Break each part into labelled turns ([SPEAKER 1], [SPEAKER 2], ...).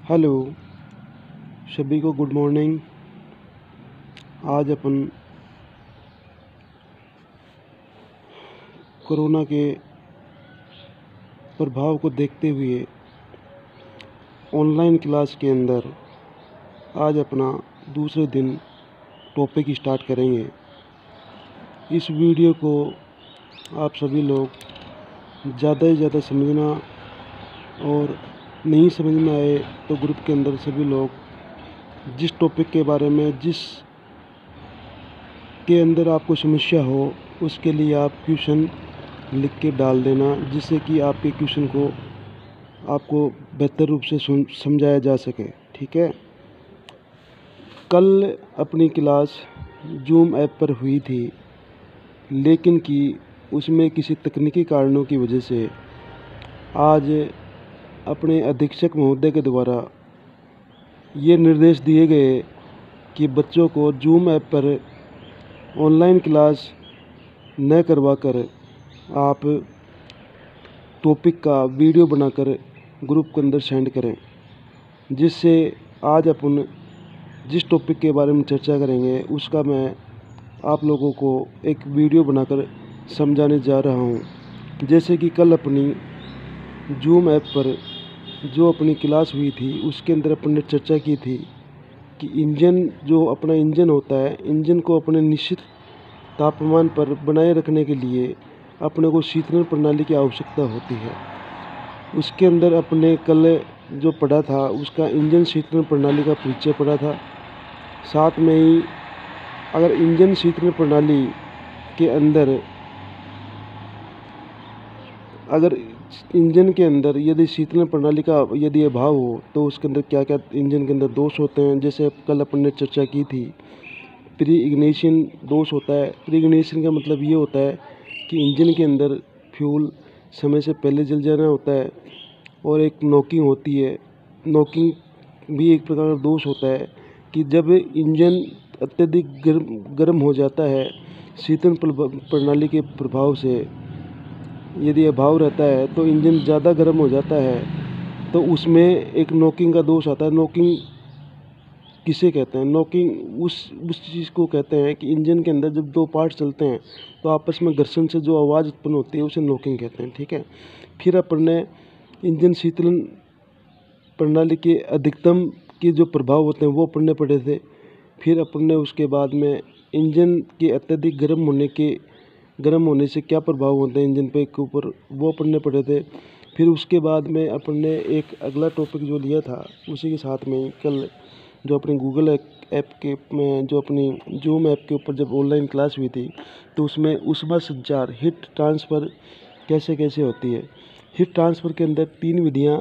[SPEAKER 1] Hello सभी को good morning. आज अपन कोरोना के प्रभाव को देखते हुए ऑनलाइन क्लास के अंदर आज अपना दूसरे दिन टॉपिक स्टार्ट करेंगे। इस वीडियो को आप सभी लोग ज़्यादा से ज़्यादा समझना और नहीं समझ में आए तो ग्रुप के अंदर सभी लोग जिस टॉपिक के बारे में जिस के अंदर आपको समस्या हो उसके लिए आप क्वेश्चन लिख के डाल देना, जिससे कि आपके क्वेश्चन को आपको बेहतर रूप से समझाया जा सके। ठीक है। कल अपनी क्लास जूम ऐप पर हुई थी, लेकिन कि उसमें किसी तकनीकी कारणों की वजह से आज अपने अधीक्षक महोदय के द्वारा ये निर्देश दिए गए कि बच्चों को जूम ऐप पर ऑनलाइन क्लास न करवाकर आप टॉपिक का वीडियो बनाकर ग्रुप के अंदर सेंड करें, जिससे आज अपन जिस टॉपिक के बारे में चर्चा करेंगे उसका मैं आप लोगों को एक वीडियो बनाकर समझाने जा रहा हूं। जैसे कि कल अपनी जूम ऐप पर जो अपनी क्लास हुई थी उसके अंदर अपन ने चर्चा की थी कि इंजन जो अपना इंजन होता है, इंजन को अपने निश्चित तापमान पर बनाए रखने के लिए अपने को शीतलन प्रणाली की आवश्यकता होती है। उसके अंदर अपने कल जो पढ़ा था उसका इंजन शीतलन प्रणाली का परिचय पढ़ा था। साथ में ही अगर इंजन शीतलन प्रणाली के अंदर अगर इंजन के अंदर यदि शीतलन प्रणाली का यदि अभाव हो तो उसके अंदर क्या क्या इंजन के अंदर दोष होते हैं। जैसे कल अपन ने चर्चा की थी, प्री इग्निशन दोष होता है। प्री इग्निशन का मतलब ये होता है कि इंजन के अंदर फ्यूल समय से पहले जल जाना होता है। और एक नॉकिंग होती है, नॉकिंग भी एक प्रकार का दोष होता है कि जब इंजन अत्यधिक गर्म हो जाता है शीतलन प्रणाली के प्रभाव से, यदि अभाव रहता है तो इंजन ज़्यादा गर्म हो जाता है तो उसमें एक नॉकिंग का दोष आता है। नॉकिंग किसे कहते हैं? नॉकिंग उस चीज़ को कहते हैं कि इंजन के अंदर जब दो पार्ट चलते हैं तो आपस में घर्षण से जो आवाज़ उत्पन्न होती है उसे नॉकिंग कहते हैं। ठीक है। फिर अपन ने इंजन शीतलन प्रणाली के अधिकतम के जो प्रभाव होते हैं वो अपन ने पढ़े थे। फिर अपन ने उसके बाद में इंजन के अत्यधिक गर्म होने से क्या प्रभाव होते हैं इंजन पे के ऊपर, वो अपन ने पढ़े थे। फिर उसके बाद में अपन ने एक अगला टॉपिक जो लिया था उसी के साथ में कल जो अपनी गूगल ऐप के में जो अपनी जूम ऐप के ऊपर जब ऑनलाइन क्लास हुई थी तो उसमें ऊष्मा संचार हीट ट्रांसफ़र कैसे कैसे होती है। हीट ट्रांसफ़र के अंदर 3 विधियाँ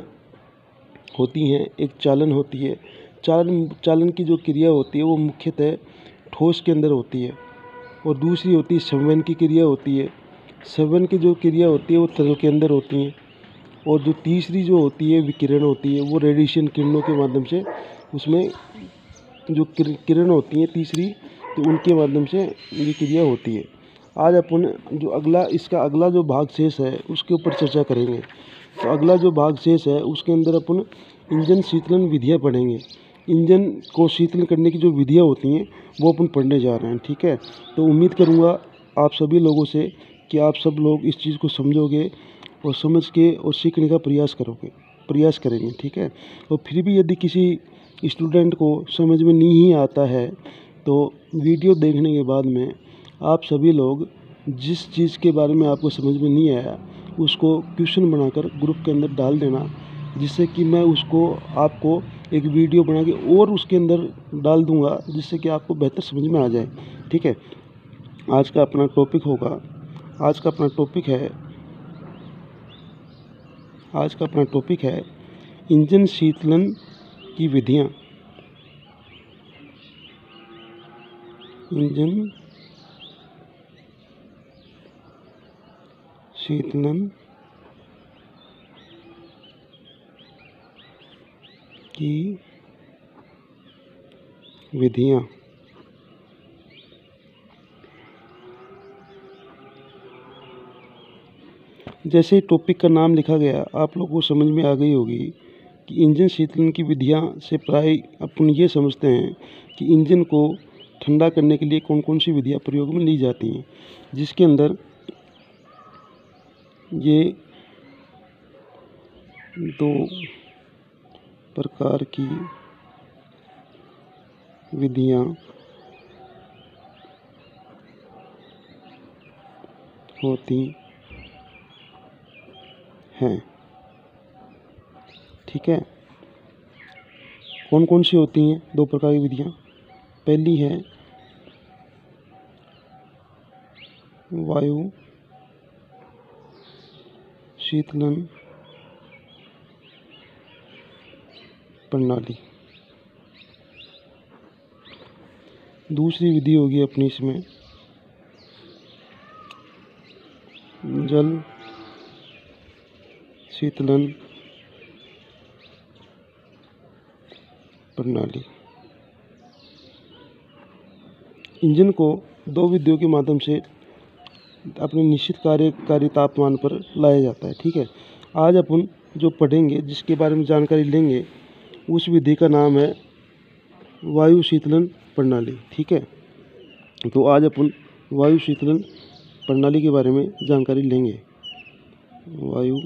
[SPEAKER 1] होती हैं। एक चालन होती है। चालन की जो क्रिया होती है वो मुख्यतः ठोस के अंदर होती है, और दूसरी होती है संवहन की क्रिया होती है। संवहन की जो क्रिया होती है वो तरल के अंदर होती है, और जो तीसरी जो होती है विकिरण होती है, वो रेडिएशन किरणों के माध्यम से उसमें जो किरण होती हैं तीसरी, तो उनके माध्यम से ये क्रिया होती है। आज अपन जो इसका अगला जो भाग शेष है उसके ऊपर चर्चा करेंगे। तो अगला जो भाग शेष है उसके अंदर अपन इंजन शीतलन विधियाँ पढ़ेंगे। इंजन को शीतलन करने की जो विधियाँ होती हैं वो अपन पढ़ने जा रहे हैं। ठीक है। तो उम्मीद करूँगा आप सभी लोगों से कि आप सब लोग इस चीज़ को समझोगे और समझ के और सीखने का प्रयास करेंगे। ठीक है। और फिर भी यदि किसी स्टूडेंट को समझ में नहीं आता है तो वीडियो देखने के बाद में आप सभी लोग जिस चीज़ के बारे में आपको समझ में नहीं आया उसको क्वेश्चन बनाकर ग्रुप के अंदर डाल देना, जिससे कि मैं उसको आपको एक वीडियो बना के और उसके अंदर डाल दूंगा, जिससे कि आपको बेहतर समझ में आ जाए। ठीक है। आज का अपना टॉपिक है इंजन शीतलन की विधियाँ। इंजन शीतलन की विधियाँ। जैसे टॉपिक का नाम लिखा गया आप लोगों को समझ में आ गई होगी कि इंजन शीतलन की विधियां से प्राय अपन ये समझते हैं कि इंजन को ठंडा करने के लिए कौन कौन सी विधियां प्रयोग में ली जाती हैं, जिसके अंदर ये 2 प्रकार की विधियां होती हैं। ठीक है, कौन कौन सी होती हैं 2 प्रकार की विधियां? पहली है वायु शीतलन प्रणाली। दूसरी विधि होगी अपनी इसमें जल शीतलन प्रणाली। इंजन को 2 विधियों के माध्यम से अपने निश्चित कार्यकारी तापमान पर लाया जाता है। ठीक है, आज अपन जो पढ़ेंगे, जिसके बारे में जानकारी लेंगे, उस विधि का नाम है वायु शीतलन प्रणाली। ठीक है, तो आज अपन वायु शीतलन प्रणाली के बारे में जानकारी लेंगे। वायु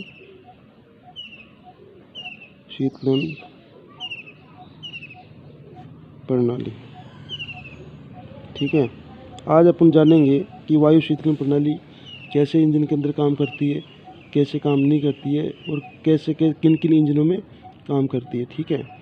[SPEAKER 1] शीतलन प्रणाली। ठीक है, आज अपन जानेंगे कि वायु शीतलन प्रणाली कैसे इंजन के अंदर काम करती है, कैसे काम नहीं करती है और कैसे किन किन इंजनों में काम करती है। ठीक है।